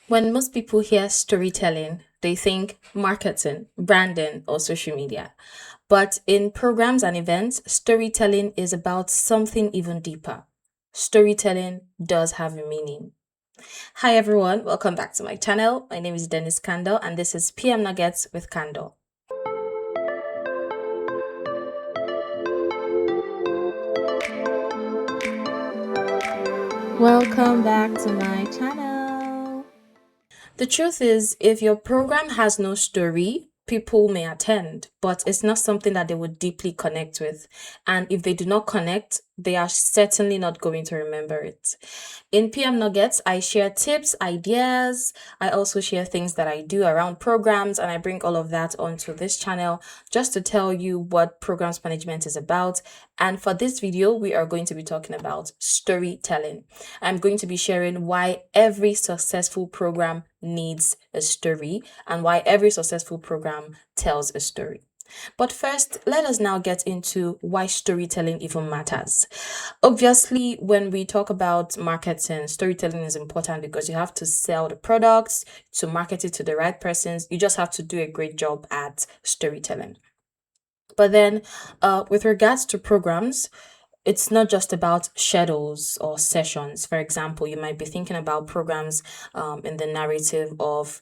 When most people hear storytelling, they think marketing, branding, or social media. But in programs and events, storytelling is about something even deeper. Storytelling does have a meaning. Hi everyone, welcome back to my channel. My name is Dennis Kandel and this is PM Nuggets with Kandel. Welcome back to my channel. The truth is, if your program has no story, people may attend, but it's not something that they would deeply connect with. And if they do not connect, they are certainly not going to remember it. In PM Nuggets, I share tips, ideas. I also share things that I do around programs, and I bring all of that onto this channel just to tell you what programs management is about. And for this video, we are going to be talking about storytelling. I'm going to be sharing why every successful program needs a story and why every successful program tells a story. But first, let us now get into why storytelling even matters. Obviously, when we talk about marketing, storytelling is important because you have to sell the products, to market it to the right persons. You just have to do a great job at storytelling. But then, with regards to programs, it's not just about schedules or sessions. For example, you might be thinking about programs in the narrative of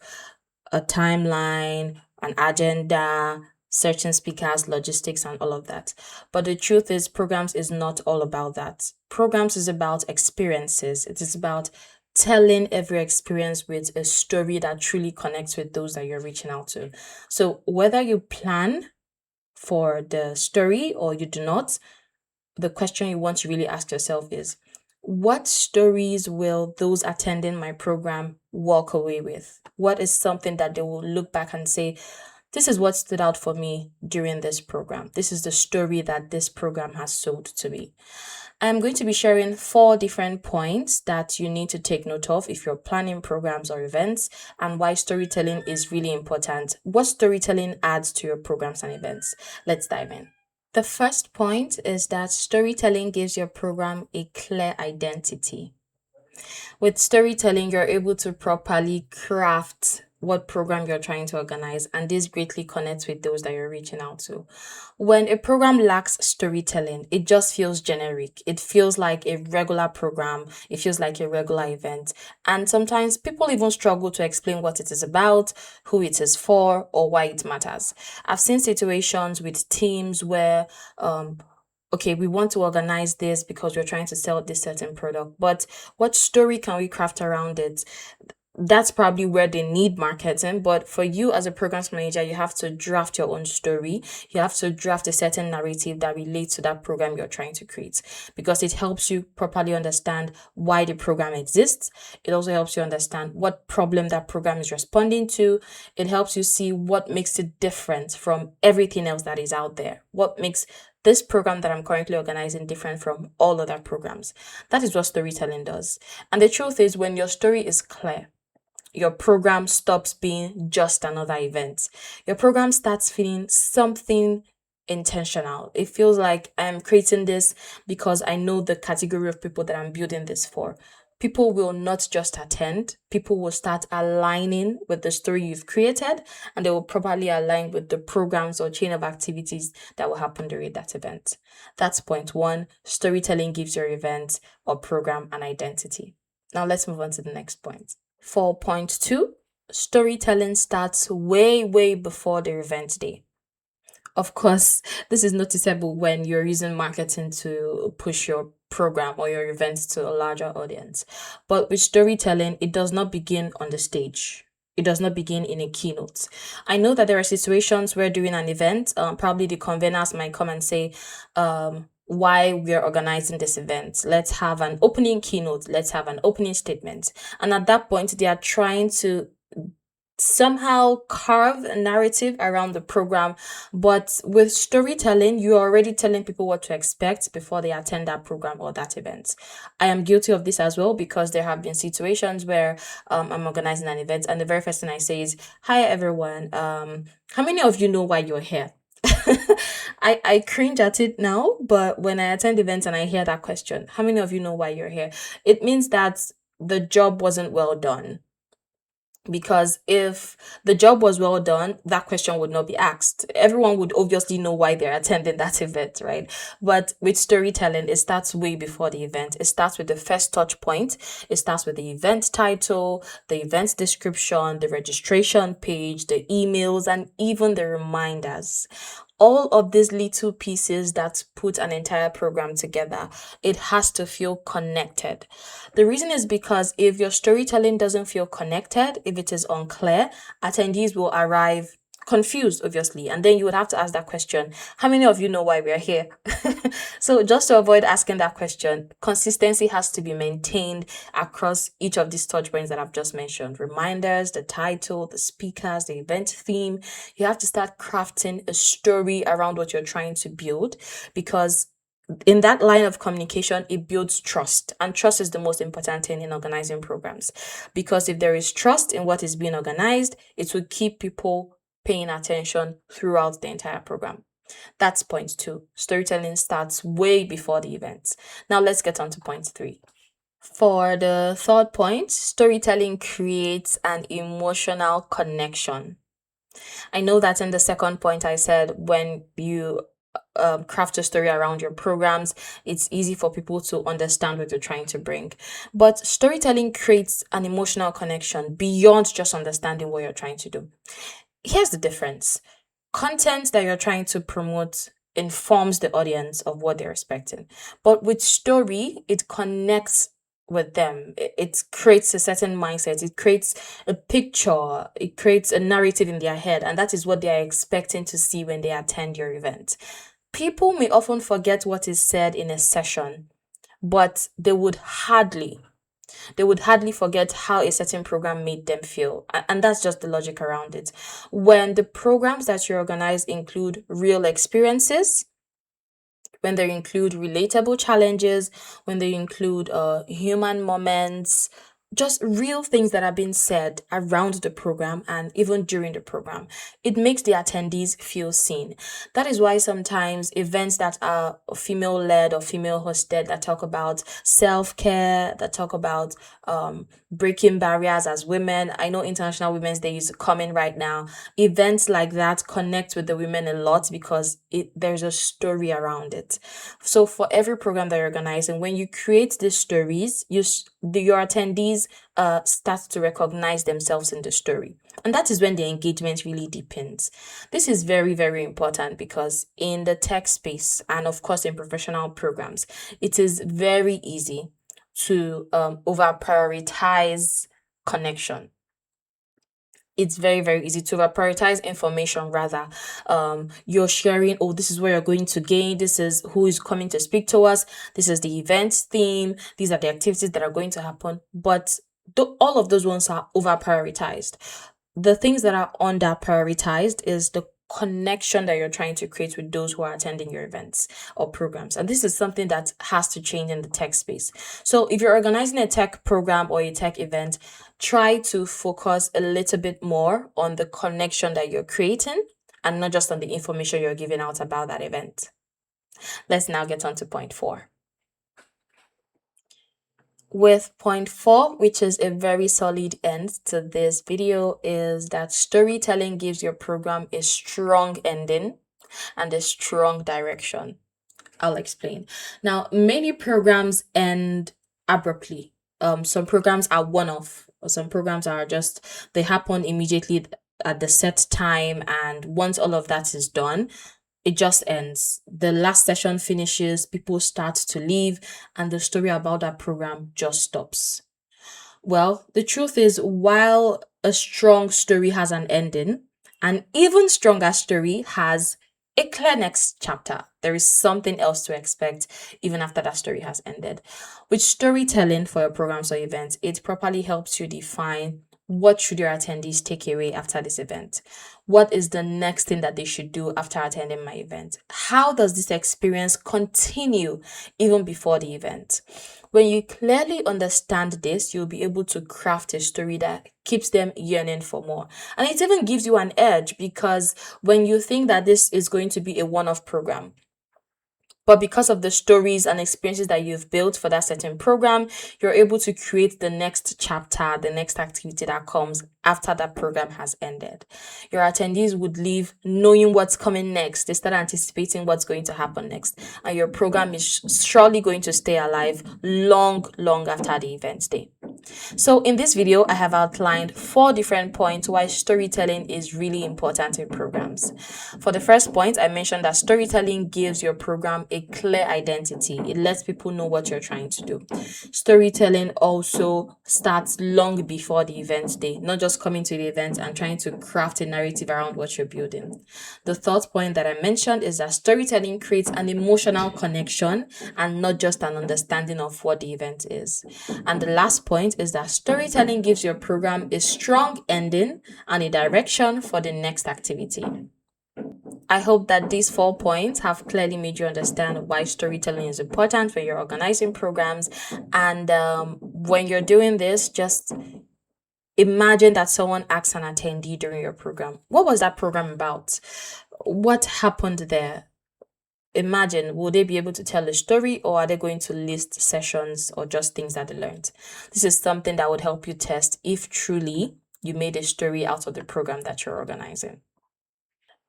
a timeline, an agenda, certain speakers, logistics, and all of that. But the truth is, programs is not all about that. Programs is about experiences. It is about telling every experience with a story that truly connects with those that you're reaching out to. So whether you plan for the story or you do not, the question you want to really ask yourself is, what stories will those attending my program walk away with? What is something that they will look back and say, this is what stood out for me during this program. This is the story that this program has sold to me. I'm going to be sharing 4 different points that you need to take note of if you're planning programs or events, and why storytelling is really important. What storytelling adds to your programs and events. Let's dive in. The first point is that storytelling gives your program a clear identity. With storytelling, you're able to properly craft what program you're trying to organize, and this greatly connects with those that you're reaching out to. When a program lacks storytelling, it just feels generic. It feels like a regular program, it feels like a regular event. And sometimes people even struggle to explain what it is about, who it is for, or why it matters. I've seen situations with teams where okay, we want to organize this because we're trying to sell this certain product, but what story can we craft around it? That's probably where they need marketing. But for you as a programs manager, you have to draft your own story. You have to draft a certain narrative that relates to that program you're trying to create, because it helps you properly understand why the program exists. It also helps you understand what problem that program is responding to. It helps you see what makes it different from everything else that is out there. What makes this program that I'm currently organizing different from all other programs. That is what storytelling does. And the truth is, when your story is clear, your program stops being just another event. Your program starts feeling something intentional. It feels like I'm creating this because I know the category of people that I'm building this for. People will not just attend, people will start aligning with the story you've created, and they will probably align with the programs or chain of activities that will happen during that event. That's point one. Storytelling gives your event or program an identity. Now let's move on to the next point. For point two, storytelling starts way, way before the event day. Of course, this is noticeable when you're using marketing to push your program or your events to a larger audience. But with storytelling, it does not begin on the stage. It does not begin in a keynote. I know that there are situations where during an event, probably the conveners might come and say, why we are organizing this event. Let's have an opening keynote. Let's have an opening statement. And at that point, they are trying to somehow carve a narrative around the program. But with storytelling, you're already telling people what to expect before they attend that program or that event. I am guilty of this as well, because there have been situations where I'm organizing an event and the very first thing I say is, hi everyone, how many of you know why you're here? I cringe at it now, but when I attend events and I hear that question, how many of you know why you're here? It means that the job wasn't well done. Because if the job was well done, that question would not be asked. Everyone would obviously know why they're attending that event, right? But with storytelling, it starts way before the event. It starts with the first touch point. It starts with the event title, the event description, the registration page, the emails, and even the reminders. All of these little pieces that put an entire program together, it has to feel connected. The reason is because if your storytelling doesn't feel connected, if it is unclear, attendees will arrive confused, obviously. And then you would have to ask that question: how many of you know why we're here? So, just to avoid asking that question, consistency has to be maintained across each of these touch points that I've just mentioned: reminders, the title, the speakers, the event theme. You have to start crafting a story around what you're trying to build, because in that line of communication, it builds trust. And trust is the most important thing in organizing programs. Because if there is trust in what is being organized, it will keep people paying attention throughout the entire program. That's point two. Storytelling starts way before the event. Now let's get on to point three. For the third point, storytelling creates an emotional connection. I know that in the second point, I said when you craft a story around your programs, it's easy for people to understand what you're trying to bring. But storytelling creates an emotional connection beyond just understanding what you're trying to do. Here's the difference: content that you're trying to promote informs the audience of what they're expecting. But with story, it connects with them. It creates a certain mindset. It creates a picture. It creates a narrative in their head. And that is what they are expecting to see when they attend your event. People may often forget what is said in a session, but they would hardly forget how a certain program made them feel. And that's just the logic around it. When the programs that you organize include real experiences, when they include relatable challenges, when they include human moments, just real things that are being said around the program and even during the program, it makes the attendees feel seen. That is why sometimes events that are female led or female hosted, that talk about self care, that talk about breaking barriers as women. I know International Women's Day is coming right now. Events like that connect with the women a lot because there's a story around it. So for every program that you're organizing, when you create these stories, your attendees start to recognize themselves in the story. And that is when the engagement really deepens. This is very, very important because in the tech space and of course in professional programs, it is very easy to over prioritize connection. It's very, very easy to over prioritize information rather. You're sharing, oh, this is where you're going to gain, this is who is coming to speak to us, this is the event theme, these are the activities that are going to happen. But all of those ones are over prioritized. The things that are under prioritized is the connection that you're trying to create with those who are attending your events or programs. And this is something that has to change in the tech space. So if you're organizing a tech program or a tech event, try to focus a little bit more on the connection that you're creating and not just on the information you're giving out about that event. Let's now get on to point four. With point four, which is a very solid end to this video, is that storytelling gives your program a strong ending and a strong direction. I'll explain. Now, many programs end abruptly. Some programs are one-off, or some programs are just, they happen immediately at the set time, and once all of that is done, it just ends. The last session finishes, people start to leave, and the story about that program just stops. Well, the truth is, while a strong story has an ending, an even stronger story has a clear next chapter. There is something else to expect even after that story has ended. With storytelling for your programs or events, it properly helps you define what should your attendees take away after this event. What is the next thing that they should do after attending my event? How does this experience continue even before the event? When you clearly understand this, you'll be able to craft a story that keeps them yearning for more. And it even gives you an edge because when you think that this is going to be a one-off program, But because of the stories and experiences that you've built for that certain program, you're able to create the next chapter, the next activity that comes after that program has ended. Your attendees would leave knowing what's coming next. They start anticipating what's going to happen next. And your program is surely going to stay alive long, long after the event day. So in this video, I have outlined 4 different points why storytelling is really important in programs. For the first point, I mentioned that storytelling gives your program a clear identity. It lets people know what you're trying to do. Storytelling also starts long before the event day, not just coming to the event and trying to craft a narrative around what you're building. The third point that I mentioned is that storytelling creates an emotional connection and not just an understanding of what the event is. And the last point is that storytelling gives your program a strong ending and a direction for the next activity. I hope that these 4 points have clearly made you understand why storytelling is important when you're organizing programs. And when you're doing this, just imagine that someone asks an attendee during your program, what was that program about? What happened there? Imagine, will they be able to tell a story, or are they going to list sessions or just things that they learned? This is something that would help you test if truly you made a story out of the program that you're organizing.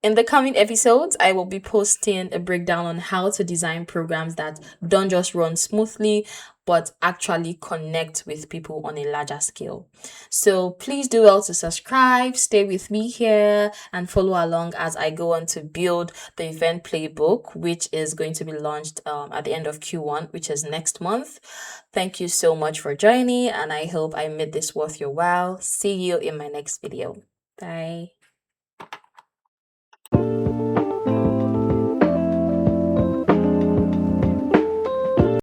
In the coming episodes, I will be posting a breakdown on how to design programs that don't just run smoothly, but actually connect with people on a larger scale. So please do well to subscribe, stay with me here, and follow along as I go on to build the event playbook, which is going to be launched at the end of Q1, which is next month. Thank you so much for joining, and I hope I made this worth your while. See you in my next video. Bye.